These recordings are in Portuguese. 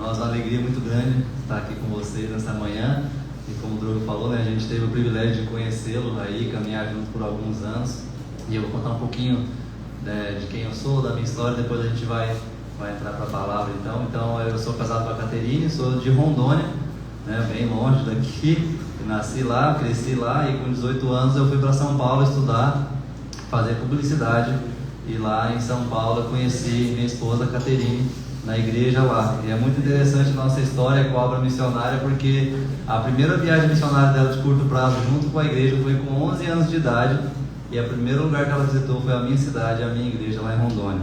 nós é uma alegria muito grande estar aqui com vocês nessa manhã. E como o Drogo falou, né, a gente teve o privilégio de conhecê-lo aí, caminhar junto por alguns anos. E eu vou contar um pouquinho de quem eu sou, da minha história, depois a gente vai entrar para a palavra então. Então, eu sou casado com a Caterine, sou de Rondônia, né, bem longe daqui. Nasci lá, cresci lá e com 18 anos eu fui para São Paulo estudar, fazer publicidade. E lá em São Paulo eu conheci minha esposa Caterine na igreja lá. E é muito interessante a nossa história com a obra missionária, porque a primeira viagem missionária dela de curto prazo junto com a igreja foi com 11 anos de idade. E o primeiro lugar que ela visitou foi a minha cidade, a minha igreja lá em Rondônia.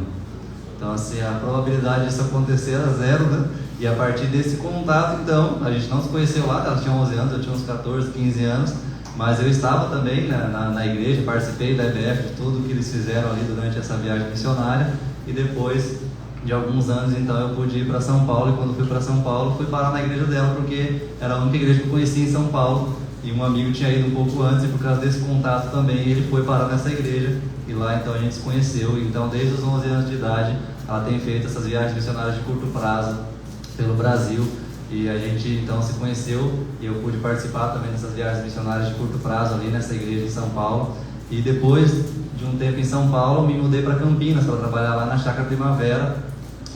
Então assim, a probabilidade disso acontecer era zero, né? E a partir desse contato, então, a gente não se conheceu lá, ela tinha 11 anos, eu tinha uns 14, 15 anos, mas eu estava também na igreja, participei da EBF, de tudo que eles fizeram ali durante essa viagem missionária, e depois de alguns anos, então, eu pude ir para São Paulo, e quando fui para São Paulo, fui parar na igreja dela, porque era a única igreja que eu conhecia em São Paulo, e um amigo tinha ido um pouco antes, e por causa desse contato também, ele foi parar nessa igreja, e lá, então, a gente se conheceu. Então, desde os 11 anos de idade, ela tem feito essas viagens missionárias de curto prazo pelo Brasil, e a gente então se conheceu e eu pude participar também dessas viagens missionárias de curto prazo ali nessa igreja em São Paulo. E depois de um tempo em São Paulo, me mudei para Campinas para trabalhar lá na Chácara Primavera,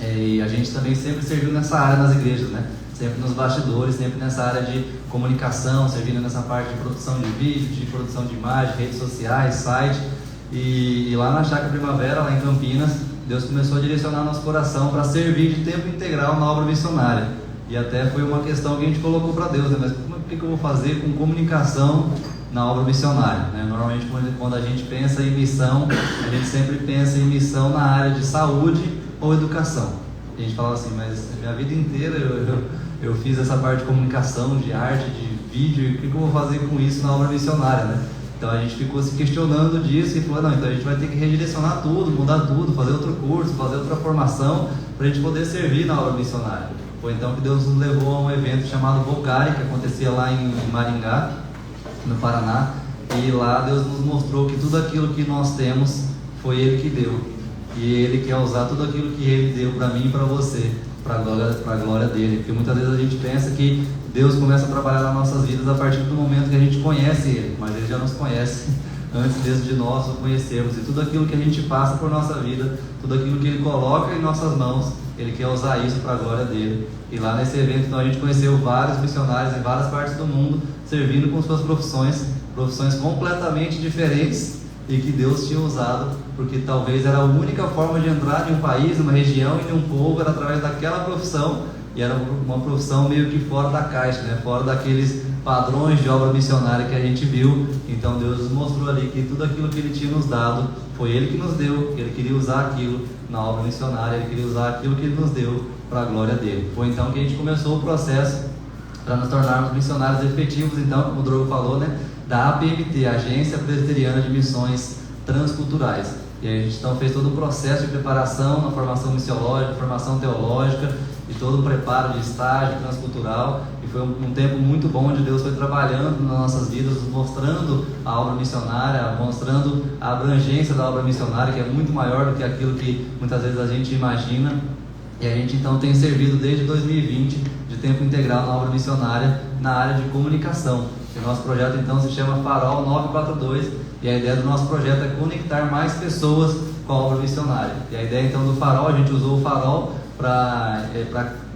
e a gente também sempre serviu nessa área nas igrejas, né? Sempre nos bastidores, sempre nessa área de comunicação, servindo nessa parte de produção de vídeo, de produção de imagem, redes sociais, site. E lá na Chácara Primavera, lá em Campinas, Deus começou a direcionar nosso coração para servir de tempo integral na obra missionária. E até foi uma questão que a gente colocou para Deus, né? Mas o que eu vou fazer com comunicação na obra missionária, né? Normalmente quando a gente pensa em missão, a gente sempre pensa em missão na área de saúde ou educação. E a gente falava assim, mas minha vida inteira eu fiz essa parte de comunicação, de arte, de vídeo, e o que eu vou fazer com isso na obra missionária, né? Então a gente ficou se questionando disso e falou, não, então a gente vai ter que redirecionar tudo, mudar tudo, fazer outro curso, fazer outra formação para a gente poder servir na obra missionária. Foi então que Deus nos levou a um evento chamado Vocari, que acontecia lá em Maringá, no Paraná, e lá Deus nos mostrou que tudo aquilo que nós temos foi Ele que deu, e Ele quer usar tudo aquilo que Ele deu para mim e para você, para a glória dele. Porque muitas vezes a gente pensa que Deus começa a trabalhar nas nossas vidas a partir do momento que a gente conhece Ele, mas Ele já nos conhece antes mesmo de nós o conhecermos, e tudo aquilo que a gente passa por nossa vida, tudo aquilo que Ele coloca em nossas mãos, Ele quer usar isso para a glória dele. E lá nesse evento então, a gente conheceu vários missionários em várias partes do mundo, servindo com suas profissões completamente diferentes, e que Deus tinha usado, porque talvez era a única forma de entrar em um país, numa região e em um povo, era através daquela profissão, e era uma profissão meio que fora da caixa, né? Fora daqueles padrões de obra missionária que a gente viu. Então Deus nos mostrou ali que tudo aquilo que Ele tinha nos dado, foi Ele que nos deu, Ele queria usar aquilo na obra missionária, Ele queria usar aquilo que Ele nos deu para a glória dele. Foi então que a gente começou o processo para nos tornarmos missionários efetivos, então, como o Drogo falou, né? Da APMT, Agência Presbiteriana de Missões Transculturais. E a gente então fez todo o processo de preparação na formação missiológica, formação teológica e todo o preparo de estágio transcultural. E foi um tempo muito bom onde Deus foi trabalhando nas nossas vidas, mostrando a obra missionária, mostrando a abrangência da obra missionária, que é muito maior do que aquilo que muitas vezes a gente imagina. E a gente então tem servido desde 2020 de tempo integral na obra missionária na área de comunicação. O nosso projeto então se chama Farol 942, e a ideia do nosso projeto é conectar mais pessoas com a obra missionária. E a ideia então do farol, a gente usou o farol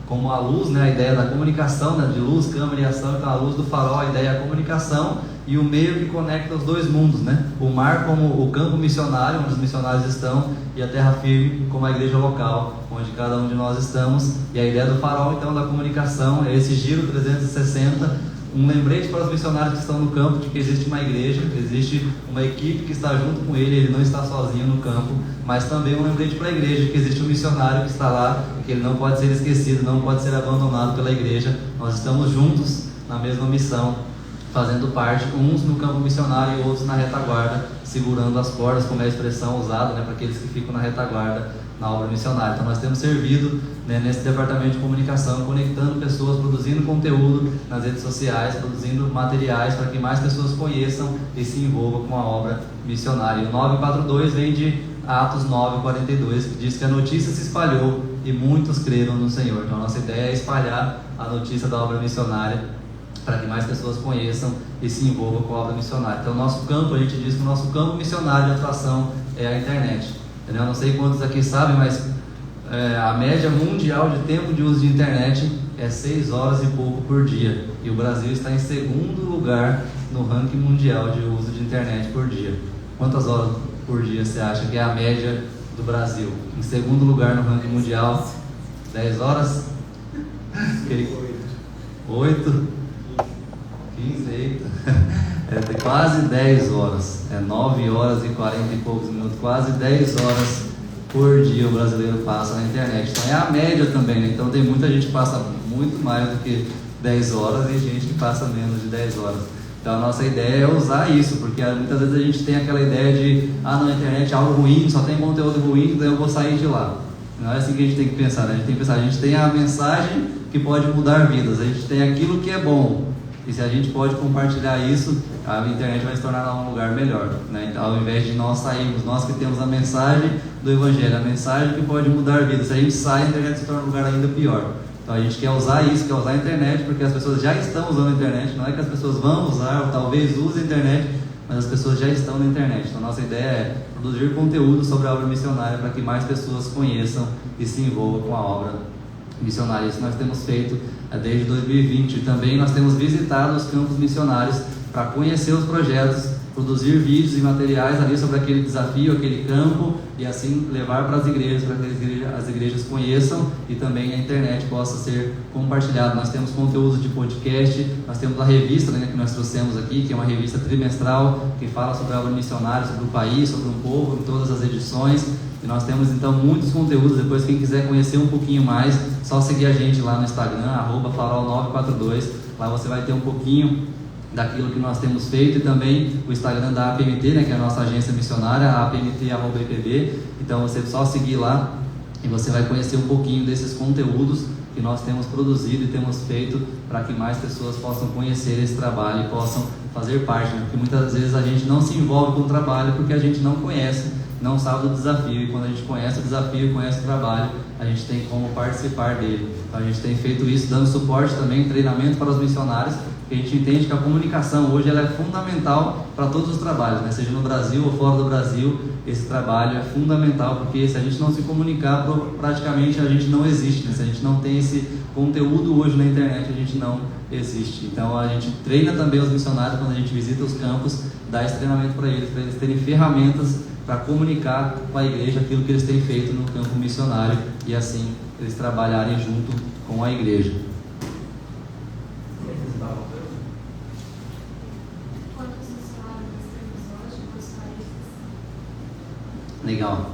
como a luz, né, a ideia da comunicação, né, de luz, câmera e ação. Então a luz do farol, a ideia é a comunicação e o meio que conecta os dois mundos, né? O mar como o campo missionário, onde os missionários estão, e a terra firme como a igreja local, onde cada um de nós estamos. E a ideia do farol então da comunicação é esse giro 360, um lembrete para os missionários que estão no campo de que existe uma igreja, existe uma equipe que está junto com ele não está sozinho no campo, mas também um lembrete para a igreja que existe um missionário que está lá, que ele não pode ser esquecido, não pode ser abandonado pela igreja. Nós estamos juntos na mesma missão, fazendo parte, uns no campo missionário e outros na retaguarda, segurando as cordas, como é a expressão usada, né, para aqueles que ficam na retaguarda na obra missionária. Então nós temos servido, né, nesse departamento de comunicação, conectando pessoas, produzindo conteúdo nas redes sociais, produzindo materiais para que mais pessoas conheçam e se envolvam com a obra missionária. E o 942 vem de Atos 9:42, que diz que a notícia se espalhou e muitos creram no Senhor. Então a nossa ideia é espalhar a notícia da obra missionária para que mais pessoas conheçam e se envolvam com a obra missionária. Então o nosso campo, a gente diz que o nosso campo missionário de atuação é a internet. Entendeu? Eu não sei quantos aqui sabem, mas a média mundial de tempo de uso de internet é 6 horas e pouco por dia. E o Brasil está em segundo lugar no ranking mundial de uso de internet por dia. Quantas horas por dia você acha que é a média do Brasil? Em segundo lugar no ranking mundial, 10 horas? 8? 15, eita. É quase 10 horas. É 9 horas e 40 e poucos minutos. Quase 10 horas por dia o brasileiro passa na internet. Então é a média também, né? Então tem muita gente que passa muito mais do que 10 horas e gente que passa menos de 10 horas. Então a nossa ideia é usar isso, porque muitas vezes a gente tem aquela ideia de na internet é algo ruim, só tem conteúdo ruim, então eu vou sair de lá. Não é assim que a gente tem que pensar, né? A gente tem que pensar, a gente tem a mensagem que pode mudar vidas, a gente tem aquilo que é bom, e se a gente pode compartilhar isso, a internet vai se tornar um lugar melhor, né? Então, ao invés de nós sairmos, nós que temos a mensagem do Evangelho, a mensagem que pode mudar vidas, se a gente sai, a internet se torna um lugar ainda pior. Então a gente quer usar isso, quer usar a internet, porque as pessoas já estão usando a internet, não é que as pessoas vão usar ou talvez usem a internet, mas as pessoas já estão na internet. Então a nossa ideia é produzir conteúdo sobre a obra missionária para que mais pessoas conheçam e se envolvam com a obra missionária. Isso nós temos feito desde 2020. Também nós temos visitado os campos missionários para conhecer os projetos, produzir vídeos e materiais ali sobre aquele desafio, aquele campo, e assim levar para as igrejas, para que as igrejas conheçam e também a internet possa ser compartilhada. Nós temos conteúdo de podcast, nós temos a revista, né, que nós trouxemos aqui, que é uma revista trimestral que fala sobre a obra missionária, sobre o país, sobre um povo, em todas as edições. E nós temos então muitos conteúdos. Depois, quem quiser conhecer um pouquinho mais, só seguir a gente lá no Instagram, @farol942. Lá você vai ter um pouquinho daquilo que nós temos feito, e também o Instagram da APMT, né, que é a nossa agência missionária, apmt@epb. Então você só seguir lá e você vai conhecer um pouquinho desses conteúdos que nós temos produzido e temos feito para que mais pessoas possam conhecer esse trabalho e possam fazer parte, né? Porque muitas vezes a gente não se envolve com o trabalho porque a gente não conhece, não sabe do desafio, e quando a gente conhece o desafio, conhece o trabalho, a gente tem como participar dele. Então a gente tem feito isso, dando suporte também, treinamento para os missionários, porque a gente entende que a comunicação hoje ela é fundamental para todos os trabalhos, né? Seja no Brasil ou fora do Brasil, esse trabalho é fundamental, porque se a gente não se comunicar, praticamente a gente não existe, né? Se a gente não tem esse conteúdo hoje na internet, a gente não existe. Então a gente treina também os missionários quando a gente visita os campos, dá esse treinamento para eles terem ferramentas para comunicar com a igreja aquilo que eles têm feito no campo missionário, e assim eles trabalharem junto com a igreja. Legal.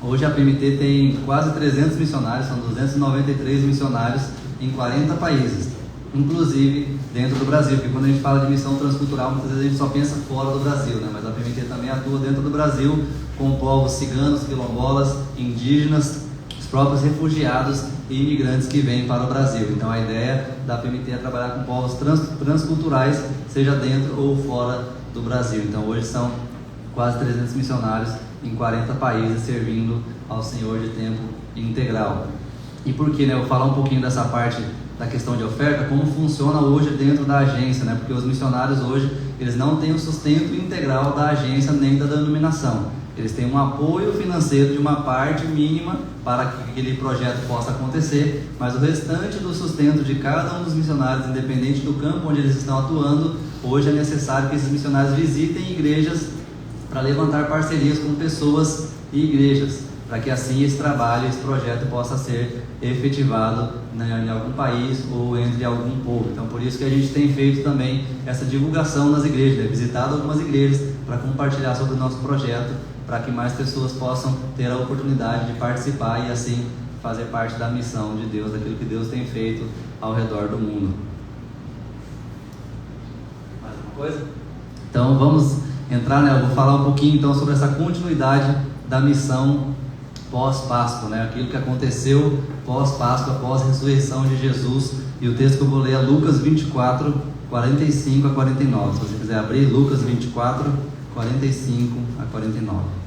Hoje a PMT tem quase 300 missionários, são 293 missionários em 40 países, inclusive dentro do Brasil, porque quando a gente fala de missão transcultural, muitas vezes a gente só pensa fora do Brasil, né? Mas a PMT também atua dentro do Brasil com povos ciganos, quilombolas, indígenas, os próprios refugiados e imigrantes que vêm para o Brasil. Então a ideia da PMT é trabalhar com povos transculturais, seja dentro ou fora do Brasil. Então hoje são quase 300 missionários em 40 países servindo ao Senhor de tempo integral. E por que, né? Eu vou falar um pouquinho dessa parte da questão de oferta, como funciona hoje dentro da agência, né? Porque os missionários hoje, eles não têm o sustento integral da agência nem da denominação. Eles têm um apoio financeiro de uma parte mínima para que aquele projeto possa acontecer, mas o restante do sustento de cada um dos missionários, independente do campo onde eles estão atuando, hoje é necessário que esses missionários visitem igrejas para levantar parcerias com pessoas e igrejas, para que assim esse trabalho, esse projeto possa ser efetivado, né, em algum país ou entre algum povo. Então por isso que a gente tem feito também essa divulgação nas igrejas, né? Visitado algumas igrejas para compartilhar sobre o nosso projeto, para que mais pessoas possam ter a oportunidade de participar e assim fazer parte da missão de Deus, daquilo que Deus tem feito ao redor do mundo. Mais uma coisa? Então vamos entrar, né? Eu vou falar um pouquinho então sobre essa continuidade da missão pós-Páscoa, né? Aquilo que aconteceu pós-Páscoa, pós-ressurreição de Jesus. E o texto que eu vou ler é Lucas 24, 45 a 49. Se você quiser abrir, Lucas 24, 45 a 49.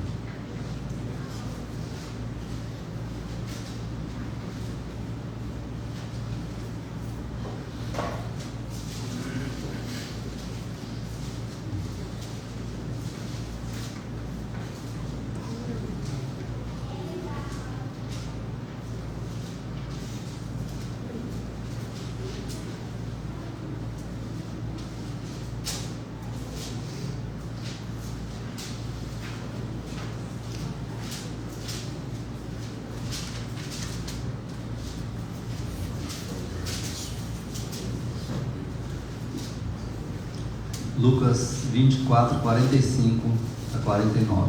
Lucas 24, 45 a 49.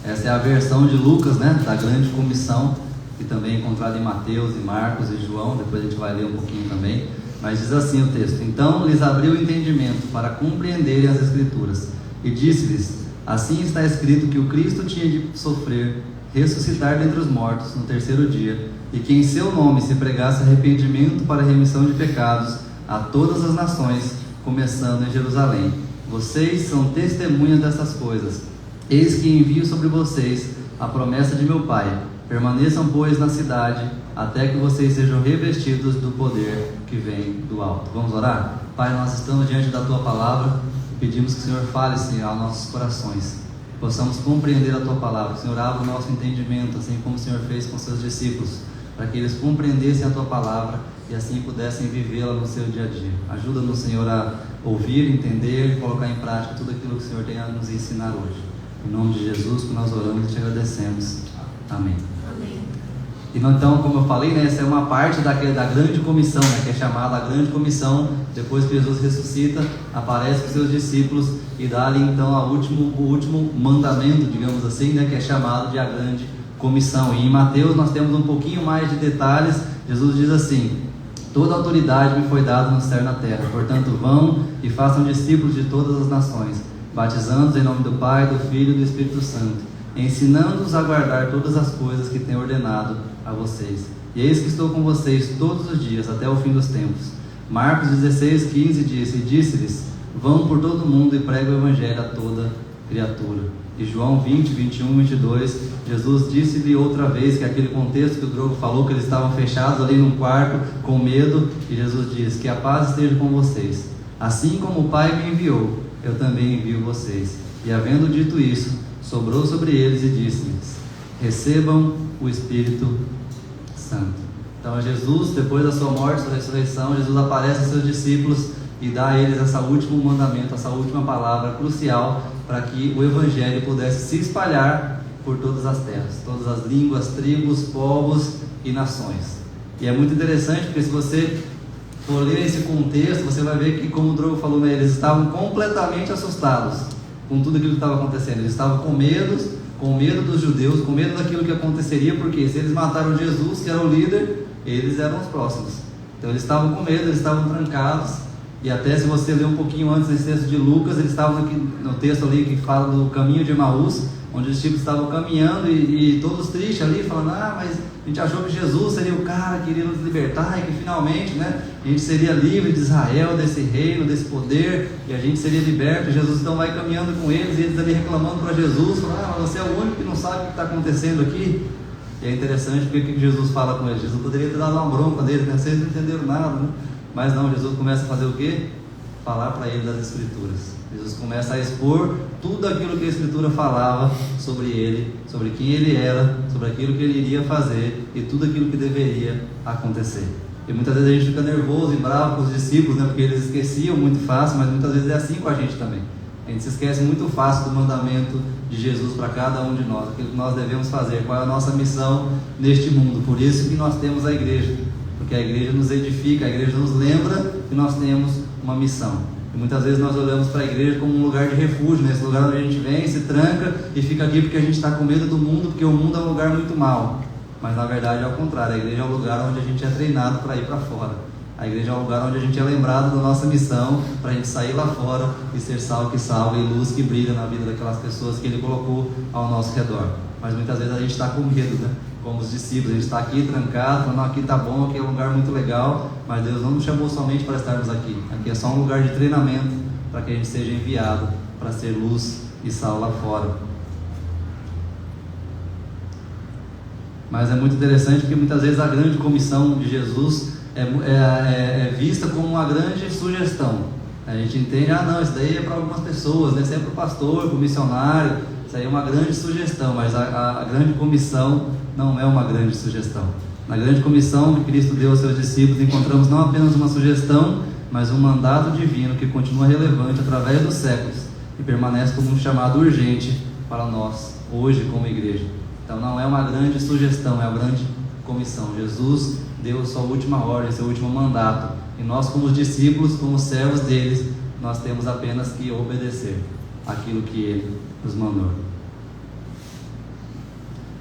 Essa é a versão de Lucas, né, da grande comissão, que também é encontrada em Mateus, e Marcos e João. Depois a gente vai ler um pouquinho também. Mas diz assim o texto: então lhes abriu o entendimento para compreenderem as Escrituras, e disse-lhes: assim está escrito que o Cristo tinha de sofrer, ressuscitar dentre os mortos no terceiro dia, e que em seu nome se pregasse arrependimento para a remissão de pecados a todas as nações, começando em Jerusalém. Vocês são testemunhas dessas coisas. Eis que envio sobre vocês a promessa de meu Pai. Permaneçam, pois, na cidade, até que vocês sejam revestidos do poder que vem do alto. Vamos orar? Pai, nós estamos diante da Tua palavra e pedimos que o Senhor fale, Senhor, aos nossos corações, que possamos compreender a Tua palavra. Que o Senhor abra o nosso entendimento, assim como o Senhor fez com seus discípulos, para que eles compreendessem a Tua palavra e assim pudessem vivê-la no seu dia a dia. Ajuda-nos, Senhor, a ouvir, entender e colocar em prática tudo aquilo que o Senhor tem a nos ensinar hoje. Em nome de Jesus que nós oramos e te agradecemos. Amém. Amém. E então, como eu falei, né, essa é uma parte da grande comissão, né, que é chamada a grande comissão. Depois que Jesus ressuscita, aparece com seus discípulos e dá-lhe então o último mandamento, digamos assim, né, que é chamado de a grande comissão. E em Mateus nós temos um pouquinho mais de detalhes. Jesus diz assim: toda autoridade me foi dada no céu e na terra, portanto vão e façam discípulos de todas as nações, batizando-os em nome do Pai, do Filho e do Espírito Santo, ensinando-os a guardar todas as coisas que tenho ordenado a vocês. E eis que estou com vocês todos os dias, até o fim dos tempos. Marcos 16, 15 diz: e disse-lhes: vão por todo o mundo e preguem o Evangelho a toda criatura. E João 20, 21, 22, Jesus disse-lhe outra vez, que é aquele contexto que o Drogo falou, que eles estavam fechados ali num quarto, com medo, e Jesus diz: que a paz esteja com vocês. Assim como o Pai me enviou, eu também envio vocês. E havendo dito isso, sobrou sobre eles e disse-lhes: recebam o Espírito Santo. Então Jesus, depois da sua morte, sua ressurreição, Jesus aparece aos seus discípulos e dá a eles esse último mandamento, essa última palavra crucial para que o Evangelho pudesse se espalhar por todas as terras, todas as línguas, tribos, povos e nações. E é muito interessante, porque se você for ler esse contexto, você vai ver que, como o Drogo falou, né, eles estavam completamente assustados com tudo aquilo que estava acontecendo. Eles estavam com medo dos judeus, com medo daquilo que aconteceria, porque se eles mataram Jesus, que era o líder, eles eram os próximos. Então eles estavam com medo, eles estavam trancados. E até se você ler um pouquinho antes desse texto de Lucas, eles estavam aqui no texto ali que fala do caminho de Emaús, onde os discípulos estavam caminhando e todos tristes ali, falando: mas a gente achou que Jesus seria o cara que iria nos libertar e que finalmente, né, a gente seria livre de Israel, desse reino, desse poder, e a gente seria liberto. Jesus então vai caminhando com eles, e eles ali reclamando para Jesus, falando: mas você é o único que não sabe o que está acontecendo aqui. E é interessante porque o que Jesus fala com eles? Jesus poderia ter dado uma bronca deles, né? Vocês não entenderam nada, né? Mas não, Jesus começa a fazer o quê? Falar para eles das Escrituras. Jesus começa a expor tudo aquilo que a Escritura falava sobre ele, sobre quem ele era, sobre aquilo que ele iria fazer e tudo aquilo que deveria acontecer. E muitas vezes a gente fica nervoso e bravo com os discípulos, né? Porque eles esqueciam muito fácil, mas muitas vezes é assim com a gente também. A gente se esquece muito fácil do mandamento de Jesus para cada um de nós, aquilo que nós devemos fazer, qual é a nossa missão neste mundo. Por isso que nós temos a igreja, porque a igreja nos edifica, a igreja nos lembra que nós temos uma missão. E muitas vezes nós olhamos para a igreja como um lugar de refúgio, né? Esse lugar onde a gente vem, se tranca e fica aqui porque a gente está com medo do mundo, porque o mundo é um lugar muito mau. Mas na verdade é ao contrário, a igreja é o lugar onde a gente é treinado para ir para fora. A igreja é o lugar onde a gente é lembrado da nossa missão, para a gente sair lá fora e ser sal que salva e luz que brilha na vida daquelas pessoas que Ele colocou ao nosso redor. Mas muitas vezes a gente está com medo, né? Como os discípulos, a gente está aqui trancado, falando: não, aqui está bom, aqui é um lugar muito legal, mas Deus não nos chamou somente para estarmos aqui. Aqui é só um lugar de treinamento para que a gente seja enviado para ser luz e sal lá fora. Mas é muito interessante porque muitas vezes a grande comissão de Jesus é vista como uma grande sugestão. A gente entende: não, isso daí é para algumas pessoas, né? Isso é para o pastor, para o missionário, isso aí é uma grande sugestão, mas a grande comissão não é uma grande sugestão. Na grande comissão que Cristo deu aos seus discípulos, encontramos não apenas uma sugestão, mas um mandato divino que continua relevante através dos séculos e permanece como um chamado urgente para nós, hoje como igreja. Então não é uma grande sugestão, é uma grande comissão. Jesus deu sua última ordem, seu último mandato, e nós como discípulos, como servos deles, nós temos apenas que obedecer aquilo que Ele nos mandou.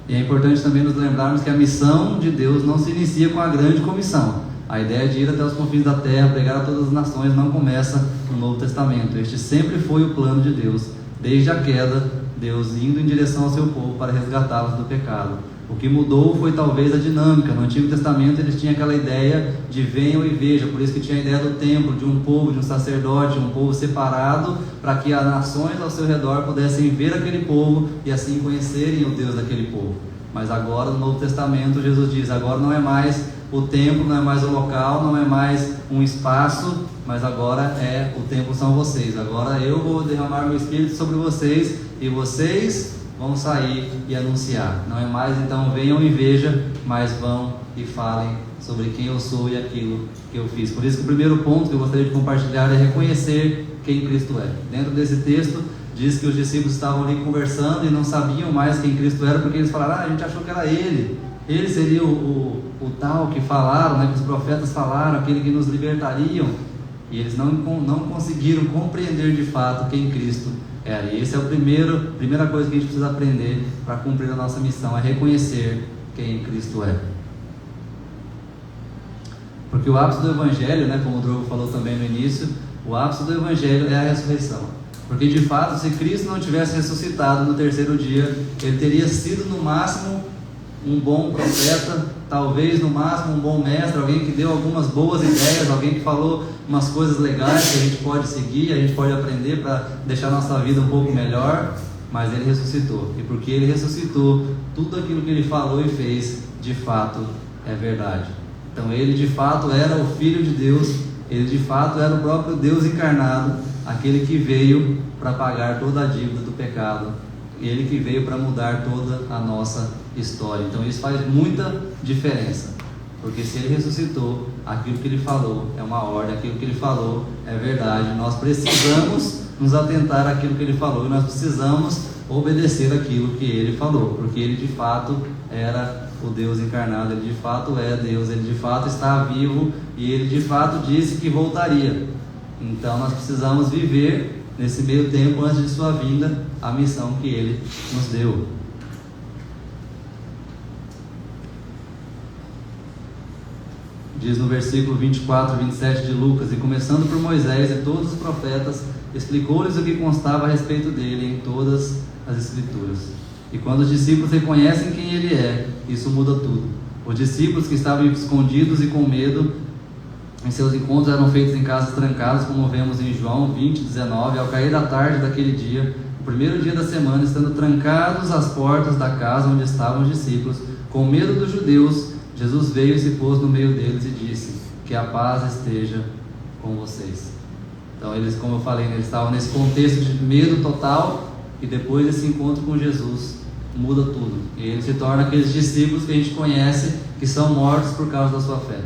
E é importante também nos lembrarmos que a missão de Deus não se inicia com a grande comissão. A ideia de ir até os confins da terra, pregar a todas as nações, não começa no Novo Testamento. Este sempre foi o plano de Deus. Desde a queda, Deus indo em direção ao seu povo para resgatá-los do pecado. O que mudou foi talvez a dinâmica. No Antigo Testamento eles tinham aquela ideia de venham e vejam, por isso que tinha a ideia do templo, de um povo, de um sacerdote, um povo separado, para que as nações ao seu redor pudessem ver aquele povo e assim conhecerem o Deus daquele povo. Mas agora no Novo Testamento Jesus diz, agora não é mais o templo, não é mais o local, não é mais um espaço, mas agora o templo são vocês. Agora eu vou derramar meu Espírito sobre vocês e vocês vão sair e anunciar. Não é mais então venham e vejam, mas vão e falem sobre quem eu sou e aquilo que eu fiz. Por isso que o primeiro ponto que eu gostaria de compartilhar é reconhecer quem Cristo é. Dentro desse texto diz que os discípulos estavam ali conversando e não sabiam mais quem Cristo era, porque eles falaram, a gente achou que era Ele seria o tal que falaram, né, que os profetas falaram, aquele que nos libertariam, e eles não conseguiram compreender de fato quem Cristo era. E essa é a primeira coisa que a gente precisa aprender para cumprir a nossa missão, é reconhecer quem Cristo é. Porque o ápice do Evangelho, né, como o Drogo falou também no início, o ápice do Evangelho é a ressurreição. Porque de fato, se Cristo não tivesse ressuscitado no terceiro dia, Ele teria sido no máximo um bom profeta, talvez no máximo um bom mestre, alguém que deu algumas boas ideias, alguém que falou umas coisas legais que a gente pode seguir, a gente pode aprender para deixar a nossa vida um pouco melhor, mas Ele ressuscitou. E porque Ele ressuscitou, tudo aquilo que Ele falou e fez, de fato, é verdade. Então Ele de fato era o Filho de Deus, Ele de fato era o próprio Deus encarnado, aquele que veio para pagar toda a dívida do pecado, Ele que veio para mudar toda a nossa história. Então isso faz muita diferença, porque se Ele ressuscitou, aquilo que Ele falou é uma ordem, aquilo que Ele falou é verdade. Nós precisamos nos atentar àquilo que Ele falou e nós precisamos obedecer aquilo que Ele falou, porque Ele de fato era o Deus encarnado, Ele de fato é Deus, Ele de fato está vivo e Ele de fato disse que voltaria. Então nós precisamos viver nesse meio tempo, antes de sua vinda, a missão que Ele nos deu. Diz no versículo 24 e 27 de Lucas, e começando por Moisés e todos os profetas, explicou-lhes o que constava a respeito dele em todas as Escrituras. E quando os discípulos reconhecem quem Ele é, isso muda tudo. Os discípulos que estavam escondidos e com medo, em seus encontros eram feitos em casas trancadas, como vemos em João 20, 19, ao cair da tarde daquele dia, o primeiro dia da semana, estando trancados as portas da casa onde estavam os discípulos, com medo dos judeus, Jesus veio e se pôs no meio deles e disse, que a paz esteja com vocês. Então eles, como eu falei, eles estavam nesse contexto de medo total, e depois desse encontro com Jesus, muda tudo. E eles se tornam aqueles discípulos que a gente conhece, que são mortos por causa da sua fé,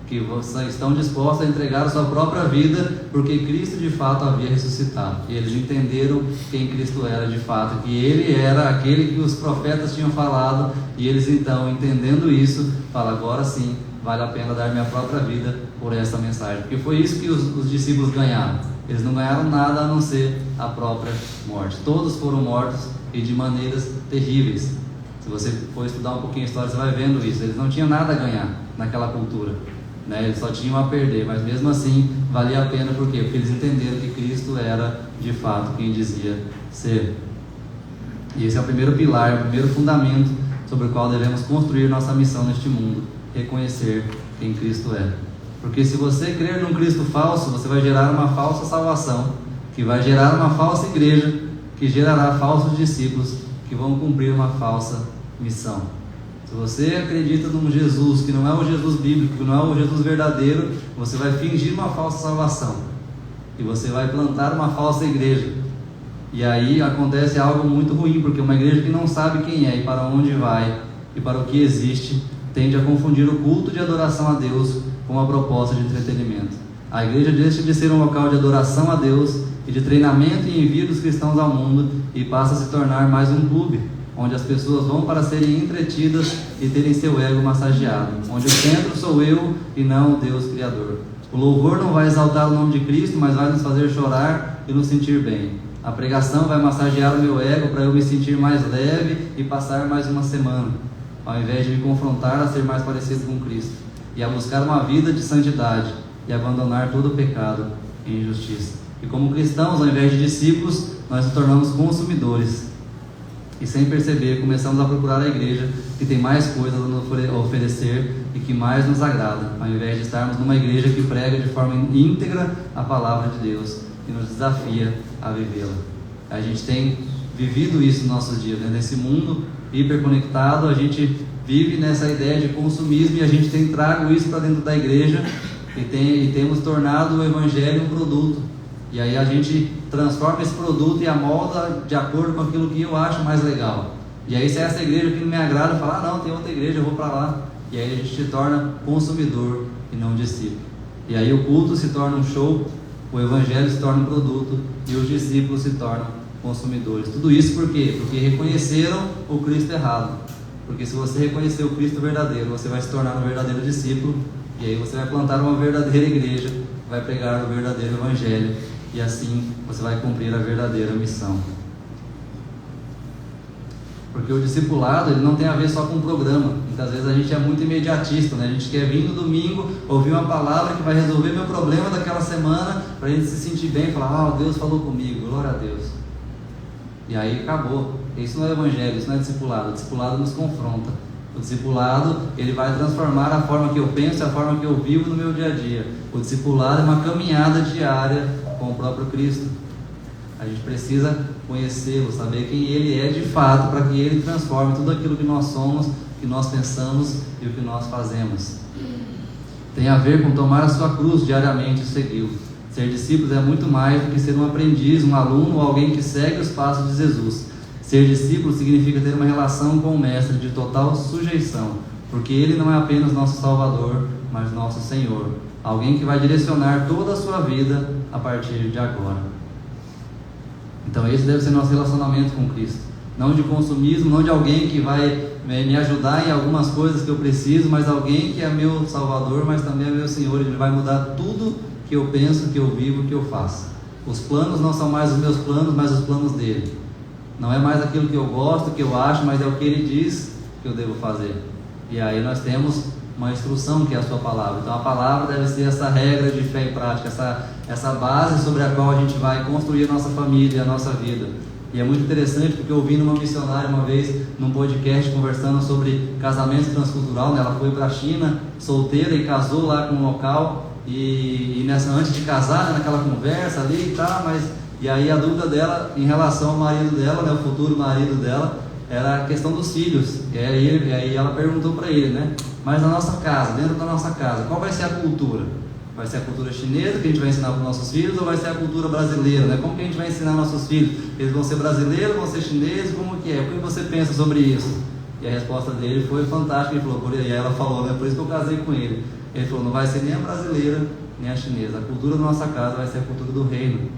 que estão dispostos a entregar a sua própria vida, porque Cristo de fato havia ressuscitado. E eles entenderam quem Cristo era de fato, que Ele era aquele que os profetas tinham falado, e eles então, entendendo isso, falam, agora sim, vale a pena dar minha própria vida por essa mensagem. Porque foi isso que os discípulos ganharam. Eles não ganharam nada a não ser a própria morte. Todos foram mortos e de maneiras terríveis. Se você for estudar um pouquinho a história, você vai vendo isso. Eles não tinham nada a ganhar naquela cultura, né? Eles só tinham a perder, mas mesmo assim valia a pena. Por quê? Porque eles entenderam que Cristo era de fato quem dizia ser. E esse é o primeiro pilar, o primeiro fundamento sobre o qual devemos construir nossa missão neste mundo: reconhecer quem Cristo é. Porque se você crer num Cristo falso, você vai gerar uma falsa salvação, que vai gerar uma falsa igreja, que gerará falsos discípulos que vão cumprir uma falsa missão. Se você acredita num Jesus que não é o Jesus bíblico, que não é o Jesus verdadeiro, você vai fingir uma falsa salvação e você vai plantar uma falsa igreja. E aí acontece algo muito ruim, porque uma igreja que não sabe quem é e para onde vai e para o que existe, tende a confundir o culto de adoração a Deus com a proposta de entretenimento. A igreja deixa de ser um local de adoração a Deus e de treinamento e envio dos cristãos ao mundo e passa a se tornar mais um clube, onde as pessoas vão para serem entretidas e terem seu ego massageado, onde o centro sou eu e não o Deus Criador. O louvor não vai exaltar o nome de Cristo, mas vai nos fazer chorar e nos sentir bem. A pregação vai massagear o meu ego para eu me sentir mais leve e passar mais uma semana, ao invés de me confrontar a ser mais parecido com Cristo e a buscar uma vida de santidade e abandonar todo o pecado e injustiça. E como cristãos, ao invés de discípulos, nós nos tornamos consumidores. E sem perceber, começamos a procurar a igreja que tem mais coisas a oferecer e que mais nos agrada, ao invés de estarmos numa igreja que prega de forma íntegra a palavra de Deus e nos desafia a vivê-la. A gente tem vivido isso nos nossos dias, né? Nesse mundo hiperconectado, a gente vive nessa ideia de consumismo e a gente tem trago isso para dentro da igreja e temos tornado o evangelho um produto. E aí a gente transforma esse produto e amolda de acordo com aquilo que eu acho mais legal. E aí se é essa igreja que não me agrada, fala, não, tem outra igreja, eu vou para lá. E aí a gente se torna consumidor e não discípulo. E aí o culto se torna um show, o evangelho se torna um produto e os discípulos se tornam consumidores. Tudo isso por quê? Porque reconheceram o Cristo errado. Porque se você reconhecer o Cristo verdadeiro, você vai se tornar um verdadeiro discípulo. E aí você vai plantar uma verdadeira igreja, vai pregar o verdadeiro evangelho. E assim você vai cumprir a verdadeira missão. Porque o discipulado, ele não tem a ver só com o programa. Muitas vezes a gente é muito imediatista, né? A gente quer vir no domingo, ouvir uma palavra que vai resolver meu problema daquela semana, para a gente se sentir bem e falar, Deus falou comigo, glória a Deus. E aí acabou. Isso não é evangelho, isso não é discipulado. O discipulado nos confronta. O discipulado, ele vai transformar a forma que eu penso e a forma que eu vivo no meu dia a dia. O discipulado é uma caminhada diária com o próprio Cristo. A gente precisa conhecê-lo, saber quem ele é de fato, para que ele transforme tudo aquilo que nós somos, que nós pensamos e o que nós fazemos. Tem a ver com tomar a sua cruz diariamente e segui-lo. Ser discípulo é muito mais do que ser um aprendiz, um aluno ou alguém que segue os passos de Jesus. Ser discípulo significa ter uma relação com o Mestre de total sujeição, porque ele não é apenas nosso Salvador, mas nosso Senhor. Alguém que vai direcionar toda a sua vida a partir de agora. Então esse deve ser nosso relacionamento com Cristo. Não de consumismo, não de alguém que vai me ajudar em algumas coisas que eu preciso, mas alguém que é meu Salvador, mas também é meu Senhor. Ele vai mudar tudo que eu penso, que eu vivo, que eu faço. Os planos não são mais os meus planos, mas os planos dele. Não é mais aquilo que eu gosto, que eu acho, mas é o que ele diz que eu devo fazer. E aí nós temos uma instrução que é a sua palavra. Então a palavra deve ser essa regra de fé e prática, essa base sobre a qual a gente vai construir a nossa família, a nossa vida. E é muito interessante porque eu ouvi numa missionária uma vez, num podcast, conversando sobre casamento transcultural, né? Ela foi para a China, solteira, e casou lá com um local, e antes de casar, né, naquela conversa ali e tal, e aí a dúvida dela em relação ao marido dela, né, o futuro marido dela, era a questão dos filhos. E aí ela perguntou para ele, né? Mas na nossa casa, dentro da nossa casa, qual vai ser a cultura? Vai ser a cultura chinesa que a gente vai ensinar para os nossos filhos, ou vai ser a cultura brasileira, né? Como que a gente vai ensinar nossos filhos? Eles vão ser brasileiros, vão ser chineses, como que é? O que você pensa sobre isso? E a resposta dele foi fantástica. Ele falou, e aí ela falou, né? Por isso que eu casei com ele. Ele falou, não vai ser nem a brasileira, nem a chinesa. A cultura da nossa casa vai ser a cultura do reino.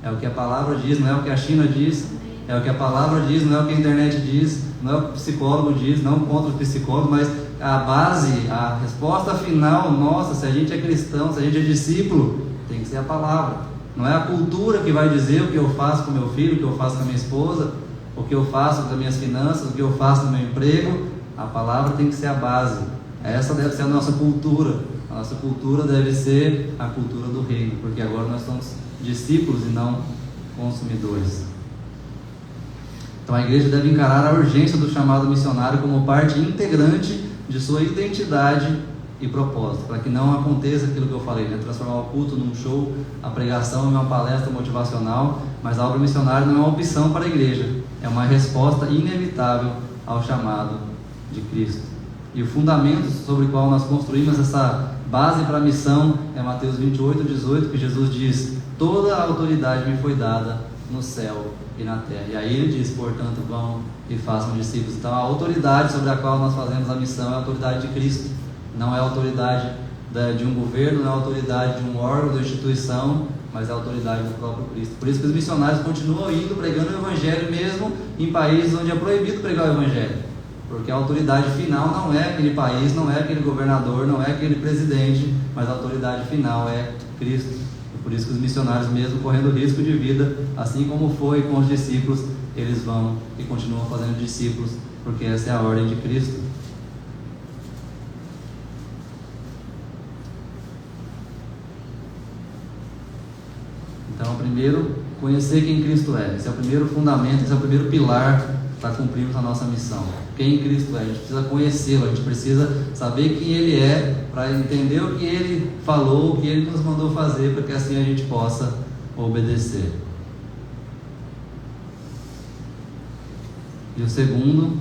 É o que a palavra diz, não é o que a China diz. É o que a palavra diz, não é o que a internet diz, não é o que o psicólogo diz, não contra o psicólogo, mas a base, a resposta final nossa, se a gente é cristão, se a gente é discípulo, tem que ser a palavra. Não é a cultura que vai dizer o que eu faço com meu filho, o que eu faço com a minha esposa, o que eu faço com as minhas finanças, o que eu faço no meu emprego. A palavra tem que ser a base. Essa deve ser a nossa cultura. A nossa cultura deve ser a cultura do reino, porque agora nós somos discípulos e não consumidores. Então a igreja deve encarar a urgência do chamado missionário como parte integrante de sua identidade e propósito, para que não aconteça aquilo que eu falei, né? Transformar o culto num show, a pregação em uma palestra motivacional. Mas a obra missionária não é uma opção para a igreja, é uma resposta inevitável ao chamado de Cristo. E o fundamento sobre o qual nós construímos essa base para a missão é Mateus 28, 18, que Jesus diz: toda a autoridade me foi dada no céu e na terra. E aí ele diz, portanto, vão e façam discípulos. Então a autoridade sobre a qual nós fazemos a missão é a autoridade de Cristo. Não é a autoridade de um governo, não é a autoridade de um órgão, de uma instituição, mas é a autoridade do próprio Cristo. Por isso que os missionários continuam indo pregando o evangelho mesmo em países onde é proibido pregar o evangelho. Porque a autoridade final não é aquele país, não é aquele governador, não é aquele presidente, mas a autoridade final é Cristo. E por isso que os missionários, mesmo correndo risco de vida, assim como foi com os discípulos, eles vão e continuam fazendo discípulos, porque essa é a ordem de Cristo. Então, primeiro, conhecer quem Cristo é. Esse é o primeiro fundamento, esse é o primeiro pilar para cumprirmos a nossa missão. Quem Cristo é, a gente precisa conhecê-lo, a gente precisa saber quem Ele é, para entender o que Ele falou, o que Ele nos mandou fazer, para que assim a gente possa obedecer. E o segundo,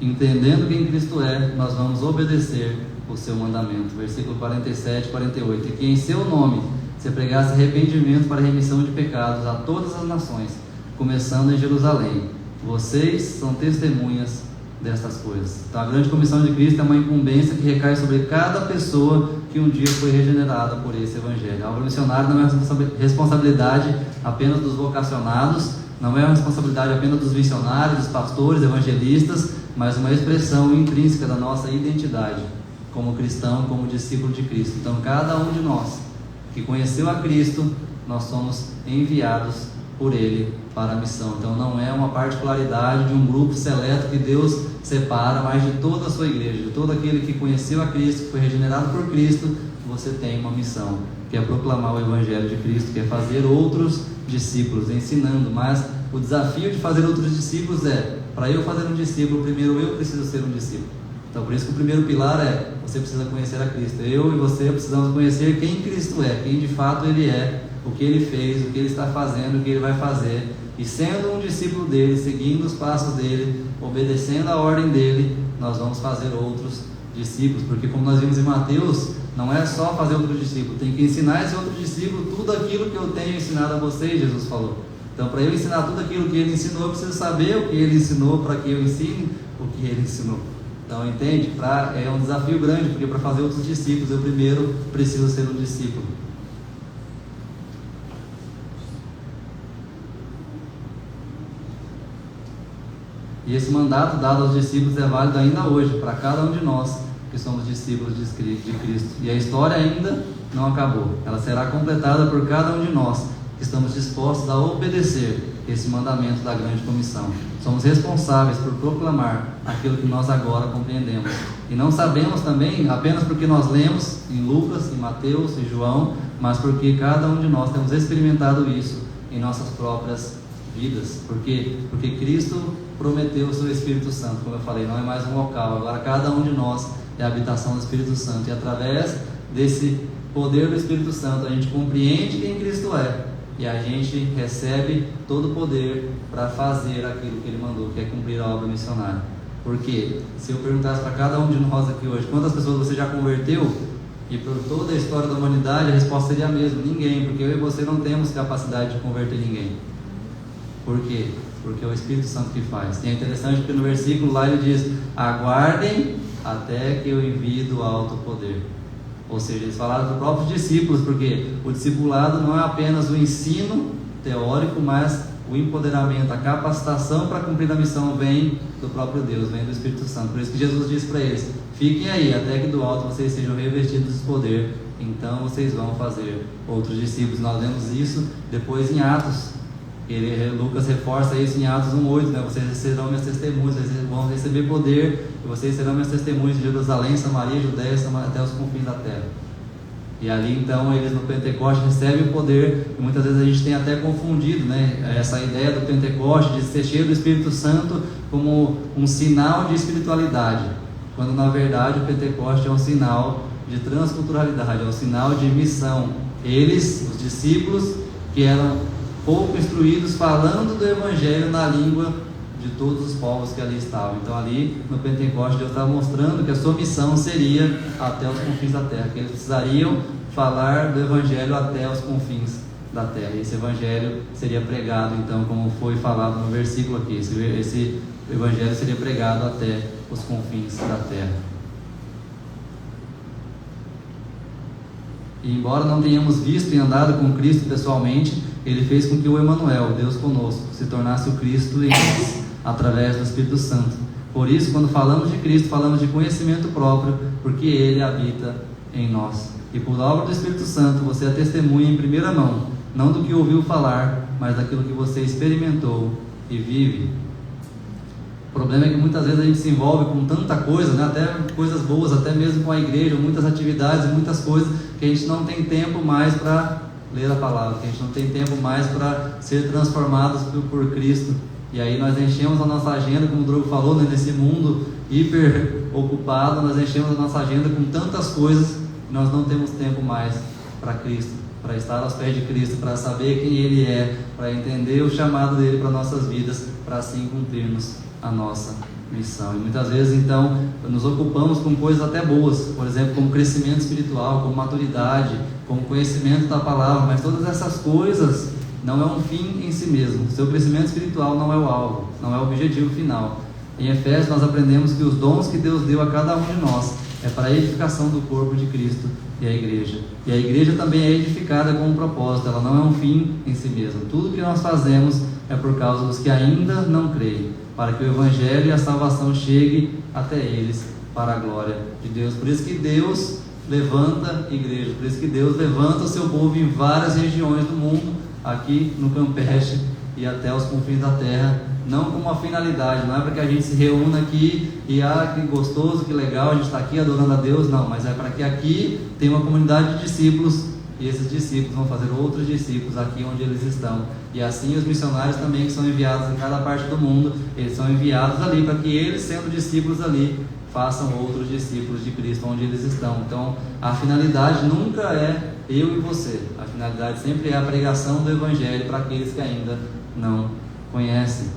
entendendo quem Cristo é, nós vamos obedecer o seu mandamento. Versículo 47 e 48. E que em seu nome se pregasse arrependimento para remissão de pecados a todas as nações, começando em Jerusalém. Vocês são testemunhas destas coisas. Então a grande comissão de Cristo é uma incumbência que recai sobre cada pessoa que um dia foi regenerada por esse evangelho. A obra missionária não é uma responsabilidade apenas dos vocacionados, não é uma responsabilidade apenas dos missionários, dos pastores, evangelistas, mas uma expressão intrínseca da nossa identidade como cristão, como discípulo de Cristo. Então cada um de nós que conheceu a Cristo, nós somos enviados por Ele para a missão. Então não é uma particularidade de um grupo seleto que Deus separa, mas de toda a sua igreja, de todo aquele que conheceu a Cristo, que foi regenerado por Cristo. Você tem uma missão, que é proclamar o Evangelho de Cristo, que é fazer outros discípulos, ensinando. Mas o desafio de fazer outros discípulos é, para eu fazer um discípulo, primeiro eu preciso ser um discípulo. Então por isso que o primeiro pilar é, você precisa conhecer a Cristo. Eu e você precisamos conhecer quem Cristo é, quem de fato Ele é, o que Ele fez, o que Ele está fazendo, o que Ele vai fazer. E sendo um discípulo dEle, seguindo os passos dEle, obedecendo a ordem dEle, nós vamos fazer outros discípulos. Porque como nós vimos em Mateus, não é só fazer outro discípulo, tem que ensinar esse outro discípulo tudo aquilo que eu tenho ensinado a vocês, Jesus falou. Então para eu ensinar tudo aquilo que Ele ensinou, eu preciso saber o que Ele ensinou para que eu ensine o que Ele ensinou. Então entende? É um desafio grande, porque para fazer outros discípulos, eu primeiro preciso ser um discípulo. E esse mandato dado aos discípulos é válido ainda hoje, para cada um de nós que somos discípulos de Cristo. E a história ainda não acabou. Ela será completada por cada um de nós que estamos dispostos a obedecer esse mandamento da grande comissão. Somos responsáveis por proclamar aquilo que nós agora compreendemos. E não sabemos também apenas porque nós lemos em Lucas, em Mateus, em João, mas porque cada um de nós temos experimentado isso em nossas próprias vidas. Por quê? Porque Cristo prometeu o seu Espírito Santo, como eu falei, não é mais um local, agora cada um de nós é a habitação do Espírito Santo, e através desse poder do Espírito Santo a gente compreende quem Cristo é, e a gente recebe todo o poder para fazer aquilo que Ele mandou, que é cumprir a obra missionária. Porque se eu perguntasse para cada um de nós aqui hoje, quantas pessoas você já converteu? E por toda a história da humanidade a resposta seria a mesma: ninguém, porque eu e você não temos capacidade de converter ninguém. Por quê? Porque é o Espírito Santo que faz. E é interessante porque no versículo lá ele diz: aguardem até que eu envie do alto poder. Ou seja, eles falaram dos próprios discípulos, porque o discipulado não é apenas o ensino teórico, mas o empoderamento, a capacitação para cumprir a missão vem do próprio Deus, vem do Espírito Santo. Por isso que Jesus disse para eles: fiquem aí até que do alto vocês sejam revestidos de poder, então vocês vão fazer outros discípulos. Nós lemos isso depois em Atos. Lucas reforça isso em Atos 1:8, né? Vocês serão minhas testemunhas, vocês vão receber poder, e vocês serão minhas testemunhas de Jerusalém, Samaria, Judéia, até os confins da terra. E ali então eles no Pentecoste recebem o poder, e muitas vezes a gente tem até confundido, né, essa ideia do Pentecoste, de ser cheio do Espírito Santo, como um sinal de espiritualidade, quando na verdade o Pentecoste é um sinal de transculturalidade, é um sinal de missão. Eles, os discípulos, que eram pouco instruídos, falando do Evangelho na língua de todos os povos que ali estavam. Então ali no Pentecoste Deus estava mostrando que a sua missão seria até os confins da terra, que eles precisariam falar do Evangelho até os confins da terra. E esse Evangelho seria pregado, então, como foi falado no versículo aqui, esse Evangelho seria pregado até os confins da terra. E embora não tenhamos visto e andado com Cristo pessoalmente, Ele fez com que o Emanuel, Deus conosco, se tornasse o Cristo em nós, através do Espírito Santo. Por isso, quando falamos de Cristo, falamos de conhecimento próprio, porque Ele habita em nós. E por obra do Espírito Santo, você é testemunha em primeira mão, não do que ouviu falar, mas daquilo que você experimentou e vive. O problema é que muitas vezes a gente se envolve com tanta coisa, né? Até coisas boas, até mesmo com a igreja, muitas atividades, muitas coisas, que a gente não tem tempo mais para ler a palavra, que a gente não tem tempo mais para ser transformados por Cristo. E aí nós enchemos a nossa agenda, como o Drogo falou, né? Nesse mundo hiper ocupado, nós enchemos a nossa agenda com tantas coisas, que nós não temos tempo mais para Cristo, para estar aos pés de Cristo, para saber quem Ele é, para entender o chamado dele para nossas vidas, para assim cumprirmos a nossa missão. E muitas vezes então nos ocupamos com coisas até boas, por exemplo, como crescimento espiritual, como maturidade, como conhecimento da palavra, mas todas essas coisas não é um fim em si mesmo. Seu crescimento espiritual não é o alvo, não é o objetivo final. Em Efésios nós aprendemos que os dons que Deus deu a cada um de nós é para a edificação do corpo de Cristo e a igreja. E a igreja também é edificada com um propósito, ela não é um fim em si mesma. Tudo que nós fazemos é por causa dos que ainda não creem, para que o Evangelho e a salvação chegue até eles para a glória de Deus. Por isso que Deus levanta igreja, por isso que Deus levanta o seu povo em várias regiões do mundo, aqui no Campeche e até os confins da terra, não com uma finalidade, não é para que a gente se reúna aqui e que gostoso, que legal, a gente está aqui adorando a Deus, não, mas é para que aqui tenha uma comunidade de discípulos, e esses discípulos vão fazer outros discípulos aqui onde eles estão. E assim os missionários também, que são enviados em cada parte do mundo, eles são enviados ali para que eles, sendo discípulos ali, façam outros discípulos de Cristo onde eles estão. Então a finalidade nunca é eu e você, a finalidade sempre é a pregação do Evangelho para aqueles que ainda não conhecem.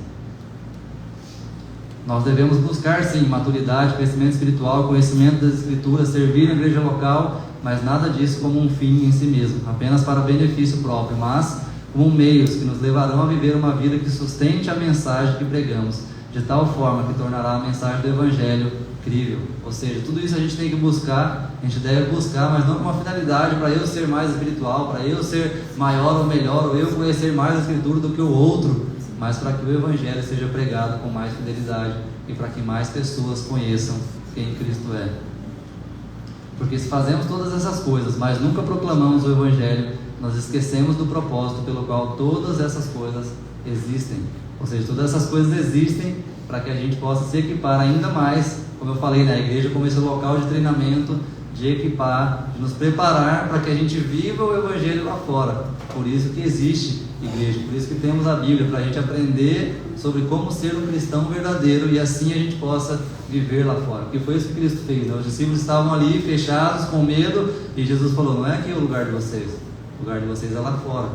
Nós devemos buscar sim maturidade, crescimento espiritual, conhecimento das Escrituras, servir na igreja local, mas nada disso como um fim em si mesmo, apenas para benefício próprio, mas como meios que nos levarão a viver uma vida que sustente a mensagem que pregamos, de tal forma que tornará a mensagem do Evangelho crível. Ou seja, tudo isso a gente tem que buscar, a gente deve buscar, mas não com uma finalidade para eu ser mais espiritual, para eu ser maior ou melhor, ou eu conhecer mais a Escritura do que o outro, mas para que o Evangelho seja pregado com mais fidelidade e para que mais pessoas conheçam quem Cristo é. Porque se fazemos todas essas coisas, mas nunca proclamamos o Evangelho, nós esquecemos do propósito pelo qual todas essas coisas existem. Ou seja, todas essas coisas existem para que a gente possa se equipar ainda mais, como eu falei, né? A igreja como esse local de treinamento, de equipar, de nos preparar para que a gente viva o Evangelho lá fora. Por isso que existe igreja, por isso que temos a Bíblia, para a gente aprender sobre como ser um cristão verdadeiro e assim a gente possa viver lá fora. Porque foi isso que Cristo fez, né? Os discípulos estavam ali fechados, com medo, e Jesus falou: não é aqui o lugar de vocês, o lugar de vocês é lá fora.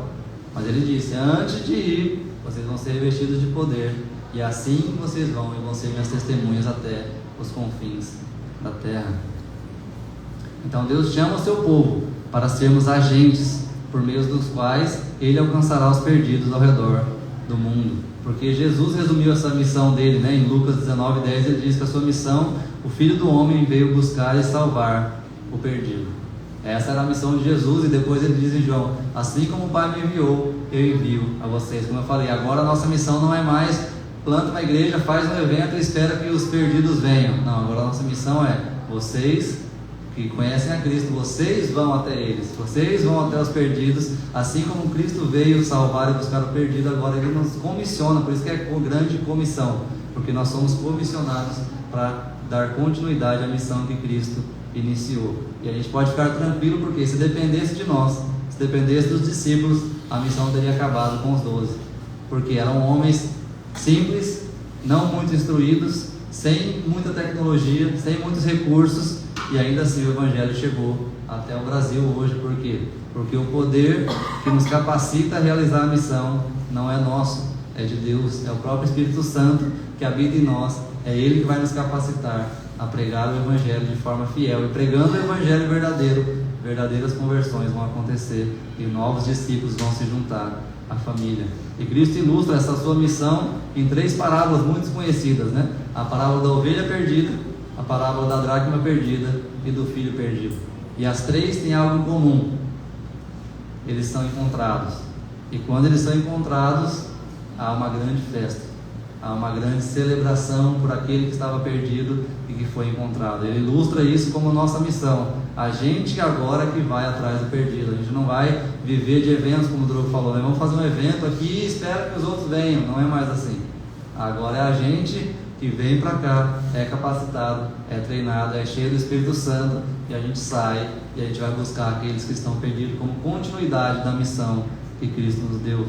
Mas ele disse: antes de ir, vocês vão ser revestidos de poder, e assim vocês vão ser minhas testemunhas até os confins da terra. Então Deus chama o seu povo para sermos agentes por meio dos quais Ele alcançará os perdidos ao redor do mundo. Porque Jesus resumiu essa missão dele, né? Em Lucas 19:10 ele diz que a sua missão, o Filho do Homem veio buscar e salvar o perdido. Essa era a missão de Jesus, e depois ele diz em João: assim como o Pai me enviou, eu envio a vocês. Como eu falei, agora a nossa missão não é mais planta uma igreja, faz um evento e espera que os perdidos venham. Não, agora a nossa missão é: vocês que conhecem a Cristo, vocês vão até eles, vocês vão até os perdidos, assim como Cristo veio salvar e buscar o perdido, agora Ele nos comissiona. Por isso que é grande comissão, porque nós somos comissionados para dar continuidade à missão que Cristo iniciou. E a gente pode ficar tranquilo, porque se dependesse de nós, se dependesse dos discípulos, a missão teria acabado com os 12, porque eram homens simples, não muito instruídos, sem muita tecnologia, sem muitos recursos, e ainda assim o Evangelho chegou até o Brasil hoje. Por quê? Porque o poder que nos capacita a realizar a missão não é nosso, é de Deus, é o próprio Espírito Santo que habita em nós, é Ele que vai nos capacitar a pregar o Evangelho de forma fiel, e pregando o Evangelho verdadeiro, verdadeiras conversões vão acontecer e novos discípulos vão se juntar à família. E Cristo ilustra essa sua missão em 3 parábolas muito conhecidas, né? A parábola da ovelha perdida, a parábola da dracma perdida e do filho perdido. E as 3 têm algo em comum: eles são encontrados, e quando eles são encontrados, há uma grande festa. há uma grande celebração por aquele que estava perdido e que foi encontrado. Ele ilustra isso como nossa missão. A gente agora que vai atrás do perdido. A gente não vai viver de eventos, como o Drogo falou, né? Vamos fazer um evento aqui e espera que os outros venham. Não é mais assim. Agora é a gente que vem para cá, é capacitado, é treinado, é cheio do Espírito Santo, e a gente sai e a gente vai buscar aqueles que estão perdidos como continuidade da missão que Cristo nos deu.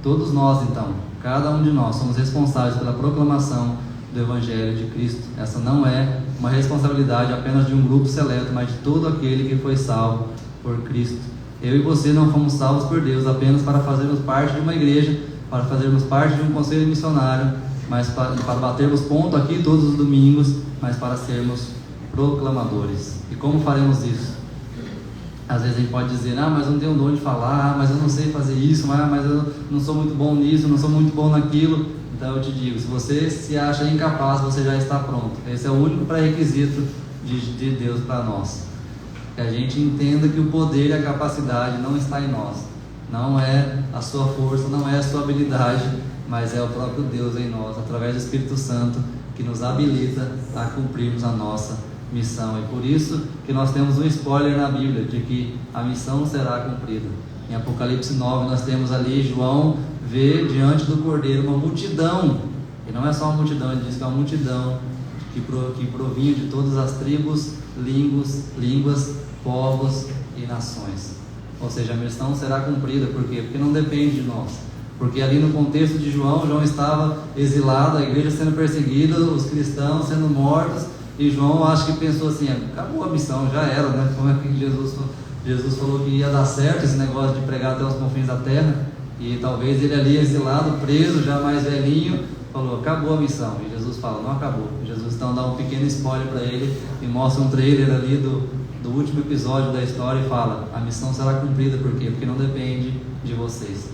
Todos nós, então, cada um de nós, somos responsáveis pela proclamação do Evangelho de Cristo. Essa não é uma responsabilidade apenas de um grupo seleto, mas de todo aquele que foi salvo por Cristo. Eu e você não fomos salvos por Deus apenas para fazermos parte de uma igreja, para fazermos parte de um conselho missionário, mas para batermos ponto aqui todos os domingos, mas para sermos proclamadores. E como faremos isso? Às vezes a gente pode dizer, mas eu não tenho dom de falar, mas eu não sei fazer isso, mas eu não sou muito bom nisso, não sou muito bom naquilo. Então eu te digo, se você se acha incapaz, você já está pronto. Esse é o único pré-requisito de Deus para nós. Que a gente entenda que o poder e a capacidade não está em nós. Não é a sua força, não é a sua habilidade, mas é o próprio Deus em nós, através do Espírito Santo, que nos habilita a cumprirmos a nossa missão. E por isso que nós temos um spoiler na Bíblia, de que a missão será cumprida. Em Apocalipse 9 nós temos ali, João vê diante do Cordeiro uma multidão, e não é só uma multidão, ele diz que é uma multidão que provinha de todas as tribos, línguas, povos e nações. Ou seja, a missão será cumprida. Por quê? Porque não depende de nós. Porque ali no contexto de João estava exilado, a igreja sendo perseguida, os cristãos sendo mortos, e João acho que pensou assim, acabou a missão, já era, né? Como é que Jesus falou que ia dar certo esse negócio de pregar até os confins da terra, e talvez ele ali exilado, preso, já mais velhinho, falou, acabou a missão. E Jesus fala, não acabou. Jesus então dá um pequeno spoiler para ele e mostra um trailer ali do último episódio da história e fala, a missão será cumprida. Por quê? Porque não depende de vocês.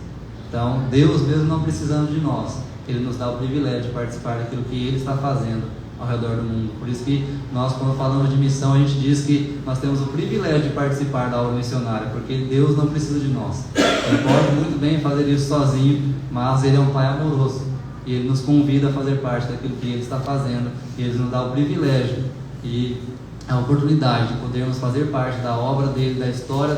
Então Deus, mesmo não precisando de nós, Ele nos dá o privilégio de participar daquilo que Ele está fazendo ao redor do mundo. Por isso que nós, quando falamos de missão, a gente diz que nós temos o privilégio de participar da obra missionária, porque Deus não precisa de nós. Ele pode muito bem fazer isso sozinho, mas Ele é um Pai amoroso e Ele nos convida a fazer parte daquilo que Ele está fazendo, e Ele nos dá o privilégio e a oportunidade de podermos fazer parte da obra dele, da história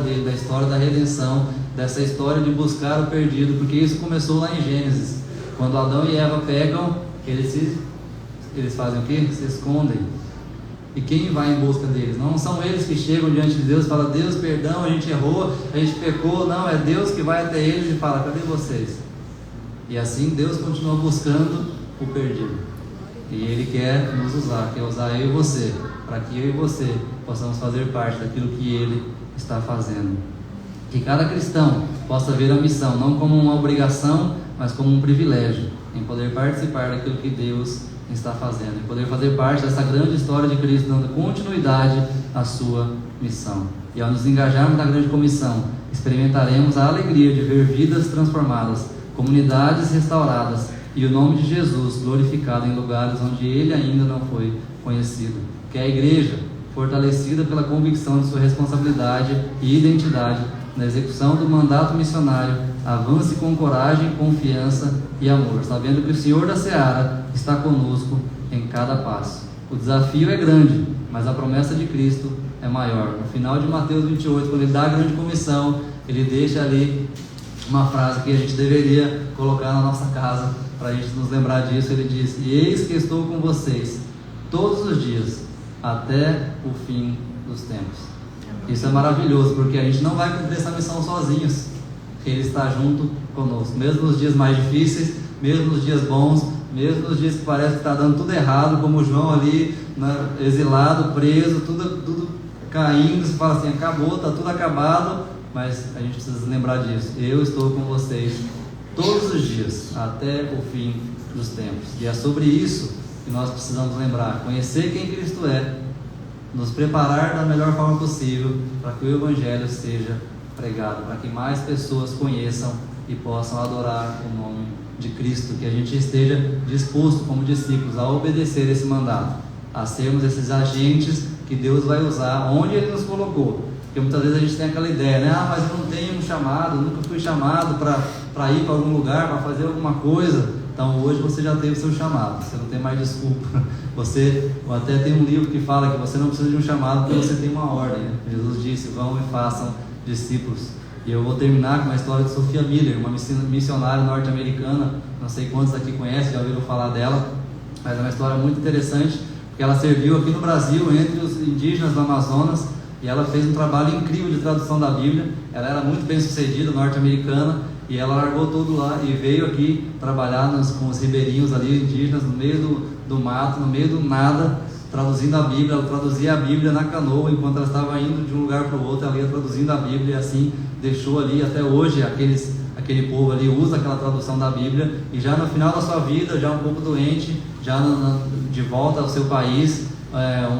da redenção, dessa história de buscar o perdido, porque isso começou lá em Gênesis, quando Adão e Eva pegam, eles fazem o quê? Se escondem. E quem vai em busca deles? Não são eles que chegam diante de Deus e falam, Deus, perdão, a gente errou, a gente pecou. Não, é Deus que vai até eles e fala, cadê vocês? E assim Deus continua buscando o perdido. E Ele quer nos usar, quer usar eu e você, para que eu e você possamos fazer parte daquilo que Ele está fazendo. Que cada cristão possa ver a missão não como uma obrigação, mas como um privilégio, em poder participar daquilo que Deus está fazendo, em poder fazer parte dessa grande história de Cristo, dando continuidade à sua missão. E ao nos engajarmos na grande comissão, experimentaremos a alegria de ver vidas transformadas, comunidades restauradas e o nome de Jesus glorificado em lugares onde Ele ainda não foi conhecido. Que a igreja, fortalecida pela convicção de sua responsabilidade e identidade na execução do mandato missionário, avance com coragem, confiança e amor, sabendo que o Senhor da Seara está conosco em cada passo. O desafio é grande, mas a promessa de Cristo é maior. No final de Mateus 28, quando Ele dá a grande comissão, Ele deixa ali uma frase que a gente deveria colocar na nossa casa, para a gente nos lembrar disso. Ele diz, e eis que estou com vocês todos os dias, até o fim dos tempos. Isso é maravilhoso, porque a gente não vai cumprir essa missão sozinhos. Ele está junto conosco, mesmo nos dias mais difíceis, mesmo nos dias bons, mesmo nos dias que parece que está dando tudo errado, como o João ali, exilado, preso, tudo caindo. Você fala assim, acabou, está tudo acabado, mas a gente precisa lembrar disso. Eu estou com vocês todos os dias, até o fim dos tempos. E é sobre isso que nós precisamos lembrar, conhecer quem Cristo é, nos preparar da melhor forma possível para que o Evangelho seja pregado, para que mais pessoas conheçam e possam adorar o nome de Cristo, que a gente esteja disposto como discípulos a obedecer esse mandato, a sermos esses agentes que Deus vai usar onde Ele nos colocou, Porque muitas vezes a gente tem aquela ideia, né? Ah, mas eu não tenho um chamado, nunca fui chamado para ir para algum lugar, para fazer alguma coisa. Então hoje você já teve o seu chamado, você não tem mais desculpa. Você até tem um livro que fala que você não precisa de um chamado porque você tem uma ordem, né? Jesus disse: vão e façam discípulos. E eu vou terminar com uma história de Sophia Miller, uma missionária norte-americana. Não sei quantos aqui conhecem, já ouviram falar dela, mas é uma história muito interessante, porque ela serviu aqui no Brasil entre os indígenas do Amazonas, e ela fez um trabalho incrível de tradução da Bíblia. Ela era muito bem sucedida, norte-americana, e ela largou tudo lá e veio aqui trabalhar com os ribeirinhos ali, indígenas, no meio do mato, no meio do nada, traduzindo a Bíblia. Ela traduzia a Bíblia na canoa, enquanto ela estava indo de um lugar para o outro, ela ia traduzindo a Bíblia, e assim deixou ali. Até hoje aquele povo ali usa aquela tradução da Bíblia, e já no final da sua vida, já um pouco doente, já de volta ao seu país,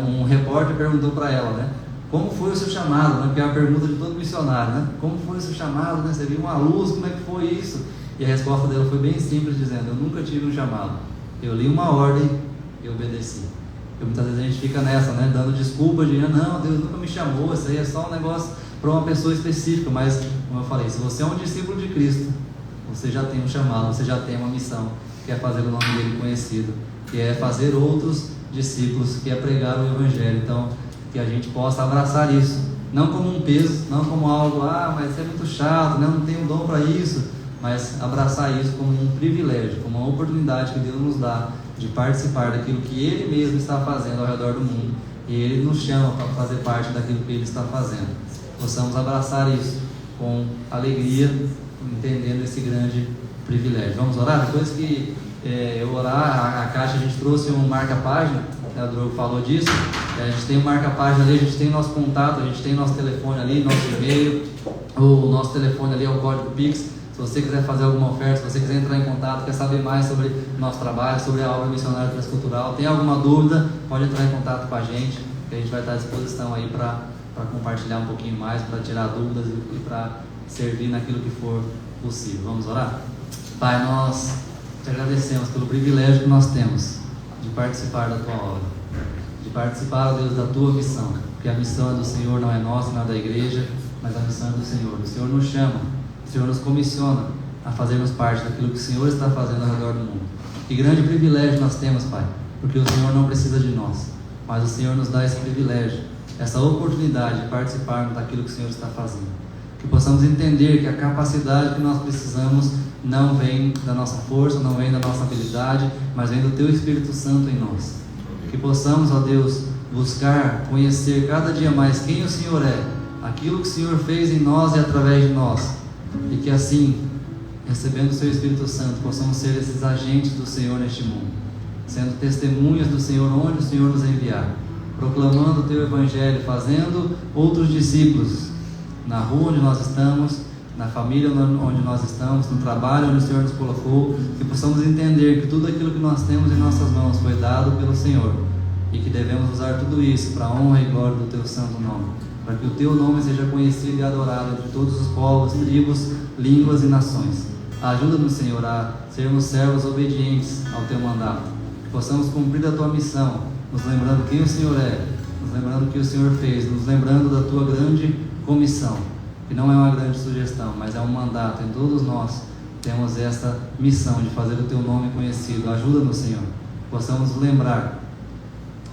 um repórter perguntou para ela, né? Como foi o seu chamado, né? Porque é a pergunta de todo missionário, né? Como foi o seu chamado, né? Você viu uma luz, como é que foi isso? E a resposta dela foi bem simples, dizendo: eu nunca tive um chamado, eu li uma ordem e obedeci. Porque muitas vezes a gente fica nessa, né? Dando desculpa, dizendo: não, Deus nunca me chamou, isso aí é só um negócio para uma pessoa específica. Mas, como eu falei, se você é um discípulo de Cristo, você já tem um chamado, você já tem uma missão, que é fazer o nome dele conhecido, que é fazer outros discípulos, que é pregar o Evangelho. Então, que a gente possa abraçar isso, não como um peso, não como algo, mas isso é muito chato, né? Eu não tenho dom para isso, mas abraçar isso como um privilégio, como uma oportunidade que Deus nos dá de participar daquilo que Ele mesmo está fazendo ao redor do mundo, e Ele nos chama para fazer parte daquilo que Ele está fazendo. Possamos abraçar isso com alegria, entendendo esse grande privilégio. Vamos orar? Depois que eu orar, a Caixa, a gente trouxe um marca-página, o Drogo falou disso. A gente tem um marca-página ali, a gente tem nosso contato, a gente tem nosso telefone ali, nosso e-mail. O nosso telefone ali é o código Pix. Se você quiser fazer alguma oferta, se você quiser entrar em contato, quer saber mais sobre o nosso trabalho, sobre a obra missionária transcultural, tem alguma dúvida, pode entrar em contato com a gente, que a gente vai estar à disposição aí para compartilhar um pouquinho mais, para tirar dúvidas e para servir naquilo que for possível. Vamos orar? Pai, nós te agradecemos pelo privilégio que nós temos de participar da tua obra, de participar, ó Deus, da tua missão, porque a missão é do Senhor, não é nossa, não é da igreja, mas a missão é do Senhor. O Senhor nos chama, o Senhor nos comissiona a fazermos parte daquilo que o Senhor está fazendo ao redor do mundo. Que grande privilégio nós temos, Pai, porque o Senhor não precisa de nós, mas o Senhor nos dá esse privilégio, essa oportunidade de participarmos daquilo que o Senhor está fazendo. Que possamos entender que a capacidade que nós precisamos não vem da nossa força, não vem da nossa habilidade, mas vem do Teu Espírito Santo em nós. Que possamos, ó Deus, buscar, conhecer cada dia mais quem o Senhor é, aquilo que o Senhor fez em nós e através de nós, e que assim, recebendo o Seu Espírito Santo, possamos ser esses agentes do Senhor neste mundo, sendo testemunhas do Senhor onde o Senhor nos enviar, proclamando o Teu Evangelho, fazendo outros discípulos, na rua onde nós estamos, na família onde nós estamos, no trabalho onde o Senhor nos colocou, que possamos entender que tudo aquilo que nós temos em nossas mãos foi dado pelo Senhor, e que devemos usar tudo isso para a honra e glória do Teu santo nome, para que o Teu nome seja conhecido e adorado entre todos os povos, tribos, línguas e nações. Ajuda-nos, Senhor, a sermos servos obedientes ao Teu mandato, que possamos cumprir a Tua missão, nos lembrando quem o Senhor é, nos lembrando o que o Senhor fez, nos lembrando da Tua grande comissão, que não é uma grande sugestão, mas é um mandato, e todos nós temos essa missão de fazer o Teu nome conhecido. Ajuda-nos, Senhor, que possamos lembrar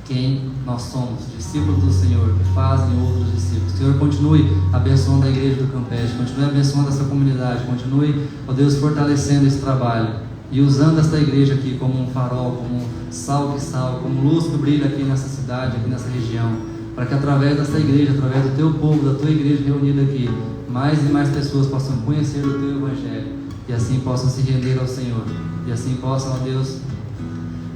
quem nós somos, discípulos do Senhor, que fazem outros discípulos. Senhor, continue abençoando a igreja do Campeche, continue abençoando essa comunidade, continue, ó Deus, fortalecendo esse trabalho e usando esta igreja aqui como um farol, como um sal que salga, como luz que brilha aqui nessa cidade, aqui nessa região, para que através dessa igreja, através do Teu povo, da Tua igreja reunida aqui, mais e mais pessoas possam conhecer o Teu Evangelho e assim possam se render ao Senhor, e assim possam, ó Deus,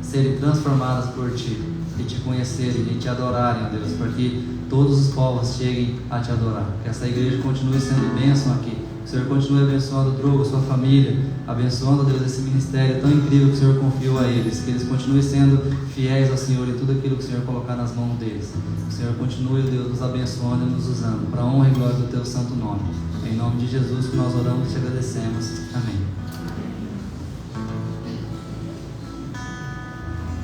serem transformadas por Ti e Te conhecerem e Te adorarem, ó Deus, para que todos os povos cheguem a Te adorar. Que essa igreja continue sendo bênção aqui, que o Senhor continue abençoando o Drogo, sua família, abençoando, ó Deus, esse ministério tão incrível que o Senhor confiou a eles, que eles continuem sendo fiéis ao Senhor em tudo aquilo que o Senhor colocar nas mãos deles. Que o Senhor continue, ó Deus, nos abençoando e nos usando para a honra e glória do Teu santo nome. Em nome de Jesus que nós oramos e te agradecemos.